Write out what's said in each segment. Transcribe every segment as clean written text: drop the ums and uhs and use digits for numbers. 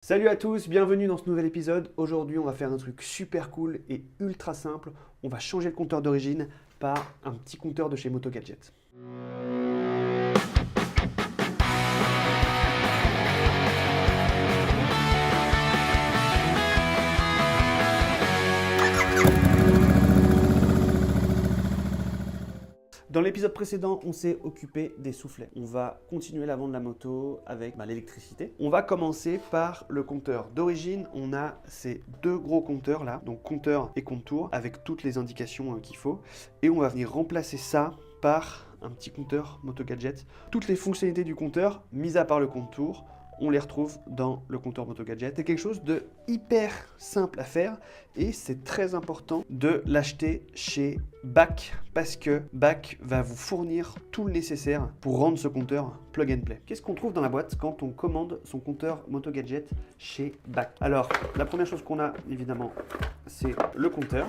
Salut à tous, bienvenue dans ce nouvel épisode. Aujourd'hui, on va faire un truc super cool et ultra simple. On va changer le compteur d'origine par un petit compteur de chez Moto Gadget. Dans l'épisode précédent, on s'est occupé des soufflets. On va continuer la vente de la moto avec l'électricité. On va commencer par le compteur d'origine. On a ces deux gros compteurs là, donc compteur et contour, avec toutes les indications qu'il faut. Et on va venir remplacer ça par un petit compteur Moto Gadget. Toutes les fonctionnalités du compteur, mis à part le contour, on les retrouve dans le compteur Moto Gadget. C'est quelque chose de hyper simple à faire et c'est très important de l'acheter chez BAC parce que BAC va vous fournir tout le nécessaire pour rendre ce compteur plug and play. Qu'est-ce qu'on trouve dans la boîte quand on commande son compteur Moto Gadget chez BAC? Alors, la première chose qu'on a évidemment, c'est le compteur.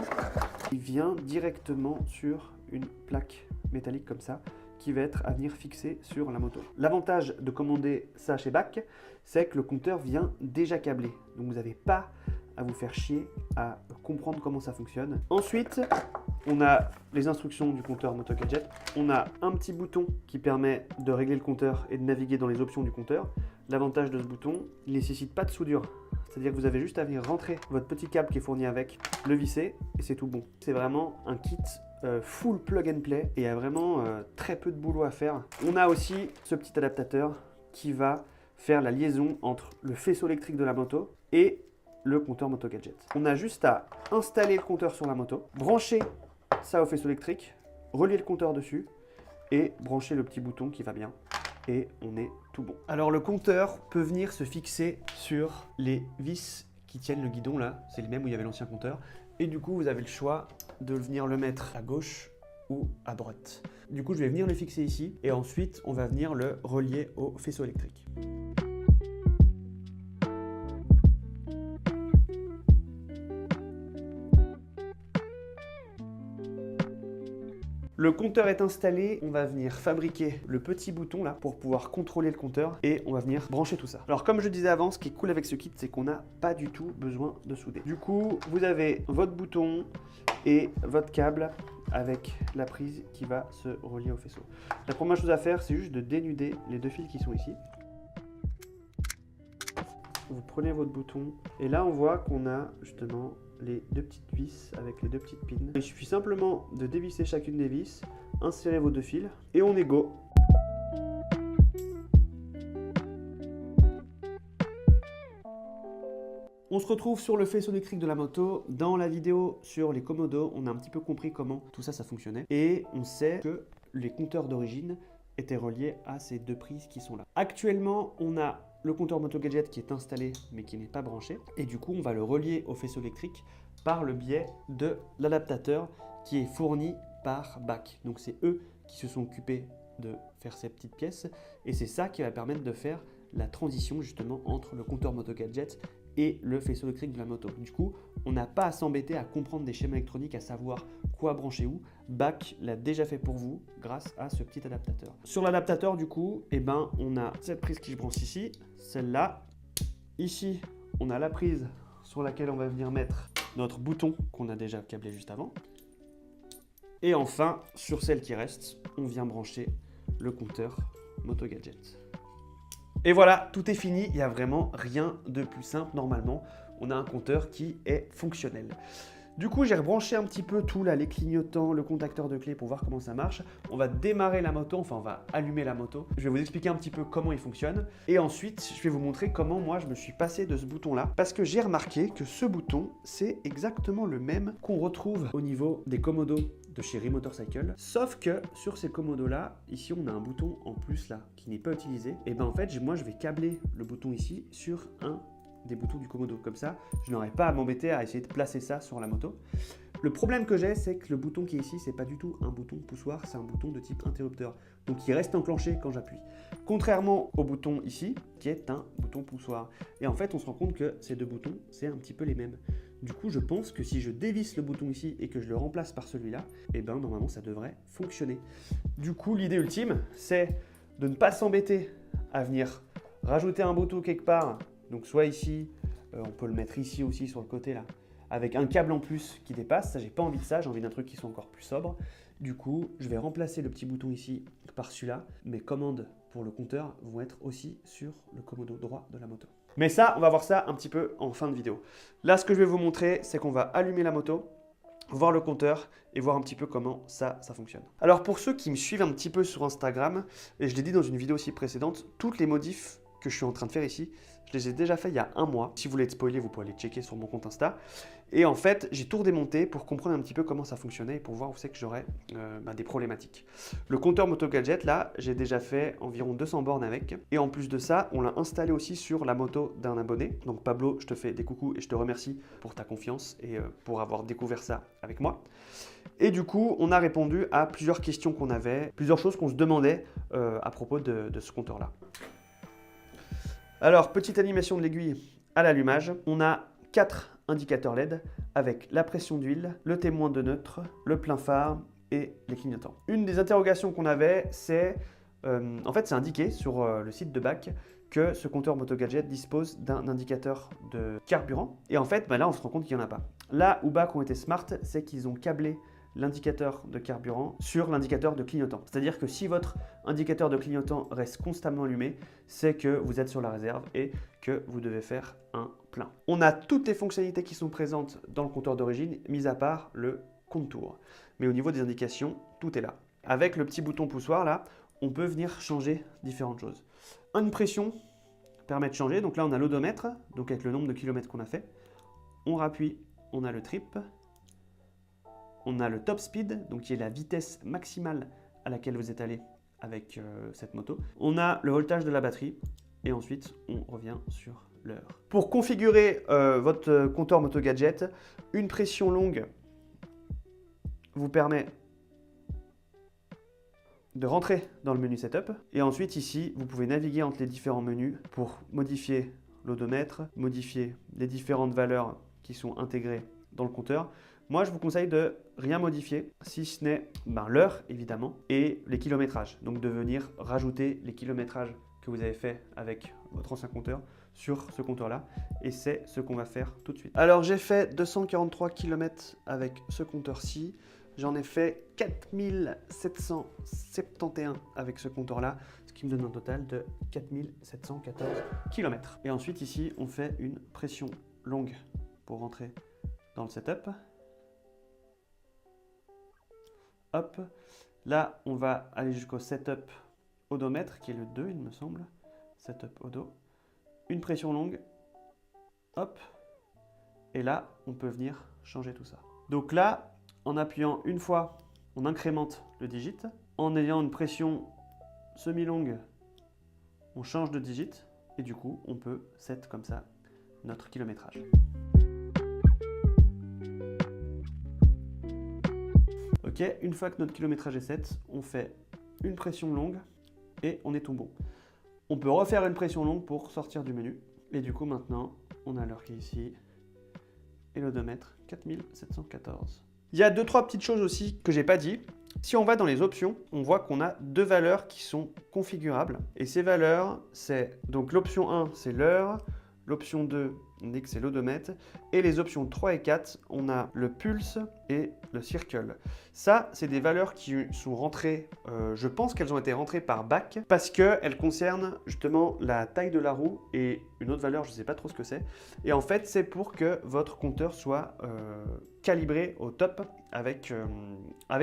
Il vient directement sur une plaque métallique comme ça, qui va être à venir fixé sur la moto. L'avantage de commander ça chez BAC, c'est que le compteur vient déjà câblé. Donc vous n'avez pas à vous faire chier à comprendre comment ça fonctionne. Ensuite, on a les instructions du compteur Moto Gadget. On a un petit bouton qui permet de régler le compteur et de naviguer dans les options du compteur. L'avantage de ce bouton, il ne nécessite pas de soudure. C'est-à-dire que vous avez juste à venir rentrer votre petit câble qui est fourni avec, le visser et c'est tout bon. C'est vraiment un kit full plug and play et il y a vraiment très peu de boulot à faire. On a aussi ce petit adaptateur qui va faire la liaison entre le faisceau électrique de la moto et le compteur Moto Gadget. On a juste à installer le compteur sur la moto, brancher ça au faisceau électrique, relier le compteur dessus et brancher le petit bouton qui va bien. Et on est tout bon. Alors le compteur peut venir se fixer sur les vis qui tiennent le guidon là, c'est les mêmes où il y avait l'ancien compteur. Et du coup vous avez le choix de venir le mettre à gauche ou à droite. Du coup je vais venir le fixer ici et ensuite on va venir le relier au faisceau électrique. Le compteur est installé, on va venir fabriquer le petit bouton là pour pouvoir contrôler le compteur et on va venir brancher tout ça. Alors comme je disais avant, ce qui est cool avec ce kit, c'est qu'on n'a pas du tout besoin de souder. Du coup, vous avez votre bouton et votre câble avec la prise qui va se relier au faisceau. La première chose à faire, c'est juste de dénuder les deux fils qui sont ici. Vous prenez votre bouton et là on voit qu'on a justement les deux petites vis avec les deux petites pins. Il suffit simplement de dévisser chacune des vis, insérer vos deux fils et on est go. On se retrouve sur le faisceau électrique de la moto. Dans la vidéo sur les commodos, on a un petit peu compris comment tout ça fonctionnait et on sait que les compteurs d'origine étaient reliés à ces deux prises qui sont là. Actuellement, on a le compteur Moto Gadget qui est installé mais qui n'est pas branché et du coup on va le relier au faisceau électrique par le biais de l'adaptateur qui est fourni par BAC. Donc c'est eux qui se sont occupés de faire ces petites pièces et c'est ça qui va permettre de faire la transition justement entre le compteur Moto Gadget et le faisceau électrique de la moto. Du coup, on n'a pas à s'embêter à comprendre des schémas électroniques, à savoir quoi brancher où. BAC l'a déjà fait pour vous grâce à ce petit adaptateur. Sur l'adaptateur, du coup, on a cette prise qui se branche ici, celle-là. Ici, on a la prise sur laquelle on va venir mettre notre bouton qu'on a déjà câblé juste avant. Et enfin, sur celle qui reste, on vient brancher le compteur Moto Gadget. Et voilà, tout est fini, il n'y a vraiment rien de plus simple. Normalement, on a un compteur qui est fonctionnel. Du coup, j'ai rebranché un petit peu tout là, les clignotants, le contacteur de clé pour voir comment ça marche. On va démarrer la moto, enfin on va allumer la moto. Je vais vous expliquer un petit peu comment il fonctionne. Et ensuite, je vais vous montrer comment moi je me suis passé de ce bouton-là. Parce que j'ai remarqué que ce bouton, c'est exactement le même qu'on retrouve au niveau des commodos de chez Motorcycle. Sauf que sur ces commodos là, ici on a un bouton en plus là qui n'est pas utilisé. Et ben en fait, moi je vais câbler le bouton ici sur un des boutons du commodo. Comme ça, je n'aurai pas à m'embêter à essayer de placer ça sur la moto. Le problème que j'ai, c'est que le bouton qui est ici, c'est pas du tout un bouton poussoir, c'est un bouton de type interrupteur. Donc il reste enclenché quand j'appuie. Contrairement au bouton ici, qui est un bouton poussoir. Et en fait, on se rend compte que ces deux boutons, c'est un petit peu les mêmes. Du coup, je pense que si je dévisse le bouton ici et que je le remplace par celui-là, et ben normalement ça devrait fonctionner. Du coup, l'idée ultime, c'est de ne pas s'embêter à venir rajouter un bouton quelque part, Donc soit ici, on peut le mettre ici aussi sur le côté là, avec un câble en plus qui dépasse. Ça, j'ai pas envie de ça, j'ai envie d'un truc qui soit encore plus sobre. Du coup, je vais remplacer le petit bouton ici par celui-là. Mes commandes pour le compteur vont être aussi sur le commodo droit de la moto. Mais ça, on va voir ça un petit peu en fin de vidéo. Là, ce que je vais vous montrer, c'est qu'on va allumer la moto, voir le compteur et voir un petit peu comment ça fonctionne. Alors pour ceux qui me suivent un petit peu sur Instagram, et je l'ai dit dans une vidéo aussi précédente, toutes les modifs que je suis en train de faire ici, je les ai déjà fait il y a un mois. Si vous voulez être spoilé, vous pouvez aller checker sur mon compte Insta. Et en fait, j'ai tout redémonté pour comprendre un petit peu comment ça fonctionnait et pour voir où c'est que j'aurais des problématiques. Le compteur Moto Gadget, là, j'ai déjà fait environ 200 bornes avec. Et en plus de ça, on l'a installé aussi sur la moto d'un abonné. Donc Pablo, je te fais des coucous et je te remercie pour ta confiance et pour avoir découvert ça avec moi. Et du coup, on a répondu à plusieurs questions qu'on avait, plusieurs choses qu'on se demandait à propos de ce compteur-là. Alors, petite animation de l'aiguille à l'allumage. On a 4 indicateurs LED avec la pression d'huile, le témoin de neutre, le plein phare et les clignotants. Une des interrogations qu'on avait, c'est, en fait, c'est indiqué sur le site de BAC que ce compteur Moto Gadget dispose d'un indicateur de carburant. Et en fait, là, on se rend compte qu'il n'y en a pas. Là où BAC ont été smart, c'est qu'ils ont câblé l'indicateur de carburant sur l'indicateur de clignotant. C'est-à-dire que si votre indicateur de clignotant reste constamment allumé, c'est que vous êtes sur la réserve et que vous devez faire un plein. On a toutes les fonctionnalités qui sont présentes dans le compteur d'origine, mis à part le contour. Mais au niveau des indications, tout est là. Avec le petit bouton poussoir là, on peut venir changer différentes choses. Une pression permet de changer. Donc là, on a l'odomètre, donc avec le nombre de kilomètres qu'on a fait. On rappuie, on a le trip. On a le top speed, donc qui est la vitesse maximale à laquelle vous êtes allé avec cette moto. On a le voltage de la batterie et ensuite on revient sur l'heure. Pour configurer votre compteur Moto Gadget, une pression longue vous permet de rentrer dans le menu setup et ensuite ici vous pouvez naviguer entre les différents menus pour modifier l'odomètre, modifier les différentes valeurs qui sont intégrées dans le compteur. Moi, je vous conseille de rien modifier, si ce n'est l'heure, évidemment, et les kilométrages. Donc, de venir rajouter les kilométrages que vous avez fait avec votre ancien compteur sur ce compteur-là. Et c'est ce qu'on va faire tout de suite. Alors, j'ai fait 243 km avec ce compteur-ci. J'en ai fait 4771 avec ce compteur-là, ce qui me donne un total de 4714 km. Et ensuite, ici, on fait une pression longue pour rentrer dans le setup. Hop, là on va aller jusqu'au setup odomètre qui est le 2 il me semble, setup odo, une pression longue, hop, et là on peut venir changer tout ça. Donc là, en appuyant une fois, on incrémente le digit, en ayant une pression semi-longue, on change de digit, et du coup on peut set comme ça notre kilométrage. Ok, une fois que notre kilométrage est set, on fait une pression longue et on est tout bon. On peut refaire une pression longue pour sortir du menu. Et du coup, maintenant, on a l'heure qui est ici et l'odomètre 4714. Il y a 2-3 petites choses aussi que j'ai pas dit. Si on va dans les options, on voit qu'on a 2 valeurs qui sont configurables. Et ces valeurs, c'est donc l'option 1, c'est l'heure. L'option 2, on dit que c'est l'odomètre. Et les options 3 et 4, on a le pulse et le circle. Ça, c'est des valeurs qui sont rentrées, je pense qu'elles ont été rentrées par BAC parce qu'elles concernent justement la taille de la roue et une autre valeur, je ne sais pas trop ce que c'est. Et en fait, c'est pour que votre compteur soit calibré au top avec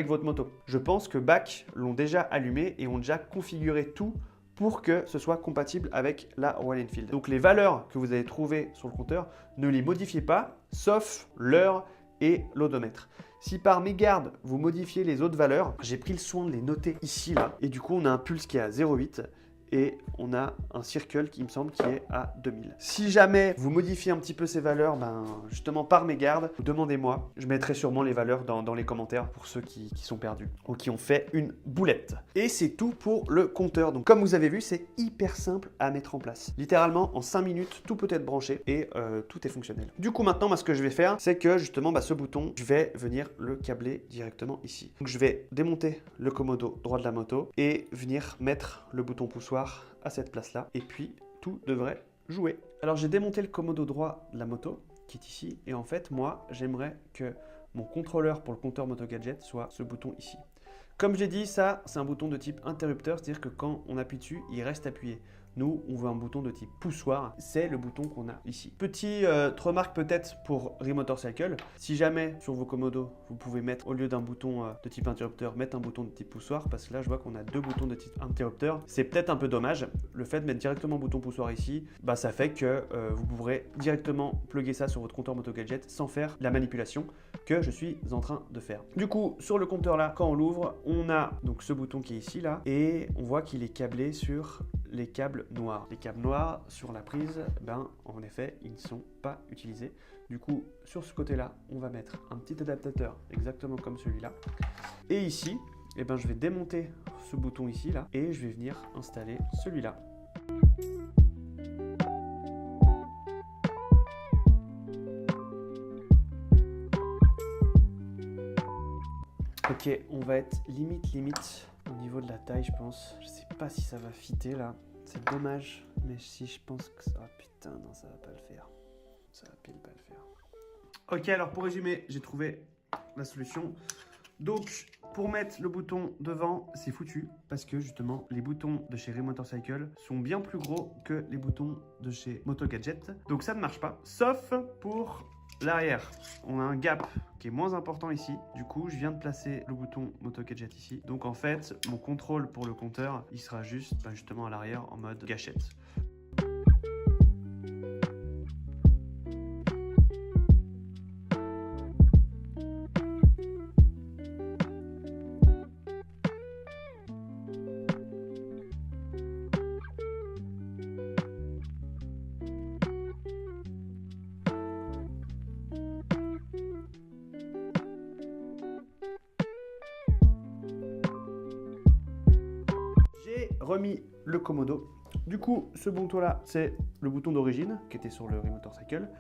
votre moto. Je pense que BAC l'ont déjà allumé et ont déjà configuré tout pour que ce soit compatible avec la Royal Enfield. Donc les valeurs que vous avez trouvées sur le compteur, ne les modifiez pas, sauf l'heure et l'odomètre. Si par mégarde, vous modifiez les autres valeurs, j'ai pris le soin de les noter ici, là, et du coup on a un pulse qui est à 0,8 et on a un circle qui me semble qui est à 2000. Si jamais vous modifiez un petit peu ces valeurs, justement par mégarde, demandez-moi. Je mettrai sûrement les valeurs dans les commentaires pour ceux qui sont perdus ou qui ont fait une boulette. Et c'est tout pour le compteur. Donc comme vous avez vu, c'est hyper simple à mettre en place. Littéralement, en 5 minutes, tout peut être branché et tout est fonctionnel. Du coup, maintenant, ce que je vais faire, c'est que justement, ce bouton, je vais venir le câbler directement ici. Donc je vais démonter le commodo droit de la moto et venir mettre le bouton poussoir à cette place-là. Et puis, tout devrait jouer. Alors j'ai démonté le commodo droit de la moto qui est ici et en fait moi j'aimerais que mon contrôleur pour le compteur Moto Gadget soit ce bouton ici. Comme je l'ai dit, ça c'est un bouton de type interrupteur, c'est-à-dire que quand on appuie dessus, il reste appuyé. Nous, on veut un bouton de type poussoir, c'est le bouton qu'on a ici. Petite remarque peut-être pour Remotorcycle, si jamais sur vos commodos, vous pouvez mettre au lieu d'un bouton de type interrupteur, mettre un bouton de type poussoir, parce que là je vois qu'on a deux boutons de type interrupteur. C'est peut-être un peu dommage, le fait de mettre directement bouton poussoir ici, bah, ça fait que vous pourrez directement plugger ça sur votre compteur Moto Gadget sans faire la manipulation que je suis en train de faire. Du coup, sur le compteur là, quand on l'ouvre, on a donc ce bouton qui est ici là, et on voit qu'il est câblé sur les câbles noirs. Les câbles noirs sur la prise, ben en effet, ils ne sont pas utilisés. Du coup, sur ce côté-là, on va mettre un petit adaptateur exactement comme celui-là. Et ici, eh ben, je vais démonter ce bouton ici là et je vais venir installer celui-là. Ok, on va être limite au niveau de la taille, je pense. Je sais pas si ça va fitter là. C'est dommage, mais si je pense que ça... Oh putain, non, ça va pas le faire. Ça va pile pas le faire. Ok, alors pour résumer, j'ai trouvé la solution. Donc, pour mettre le bouton devant, c'est foutu. Parce que justement, les boutons de chez Remotorcycle sont bien plus gros que les boutons de chez Moto Gadget. Donc ça ne marche pas. Sauf pour l'arrière. On a un gap qui est moins important ici. Du coup, je viens de placer le bouton Moto Gadget ici. Donc en fait, mon contrôle pour le compteur, il sera juste justement à l'arrière en mode gâchette. Remis le commodo. Du coup, ce bouton là, c'est le bouton d'origine qui était sur le Remotorcycle.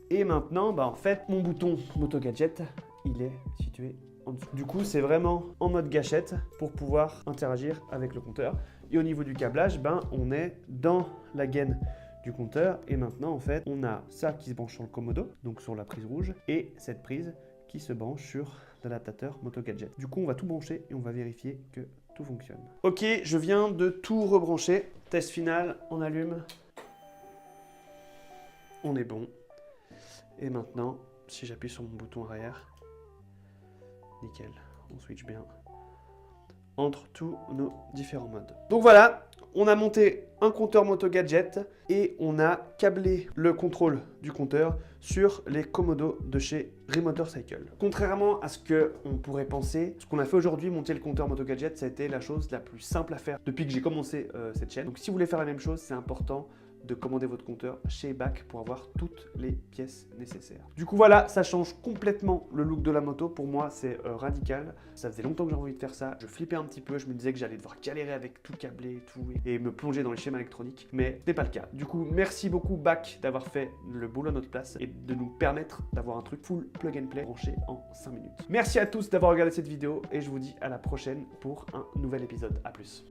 Et maintenant, bah en fait, mon bouton Moto Gadget, il est situé en dessous. Du coup, c'est vraiment en mode gâchette pour pouvoir interagir avec le compteur. Et au niveau du câblage, ben on est dans la gaine du compteur. Et maintenant, en fait, on a ça qui se branche sur le commodo, donc sur la prise rouge, et cette prise qui se branche sur l'adaptateur Moto Gadget. Du coup, on va tout brancher et on va vérifier que tout fonctionne. Ok, je viens de tout rebrancher. Test final, on allume. On est bon. Et maintenant, si j'appuie sur mon bouton arrière, nickel, on switch bien entre tous nos différents modes. Donc voilà, on a monté un compteur Moto Gadget et on a câblé le contrôle du compteur sur les commodos de chez Remotorcycle. Contrairement à ce qu'on pourrait penser, ce qu'on a fait aujourd'hui, monter le compteur Moto Gadget, ça a été la chose la plus simple à faire depuis que j'ai commencé cette chaîne. Donc si vous voulez faire la même chose, c'est important de commander votre compteur chez BAC pour avoir toutes les pièces nécessaires. Du coup voilà, ça change complètement le look de la moto. Pour moi, c'est radical. Ça faisait longtemps que j'avais envie de faire ça. Je flippais un petit peu, je me disais que j'allais devoir galérer avec tout câblé et tout et me plonger dans les schémas électroniques, mais ce n'est pas le cas. Du coup, merci beaucoup BAC d'avoir fait le boulot à notre place et de nous permettre d'avoir un truc full plug and play branché en 5 minutes. Merci à tous d'avoir regardé cette vidéo et je vous dis à la prochaine pour un nouvel épisode. À plus.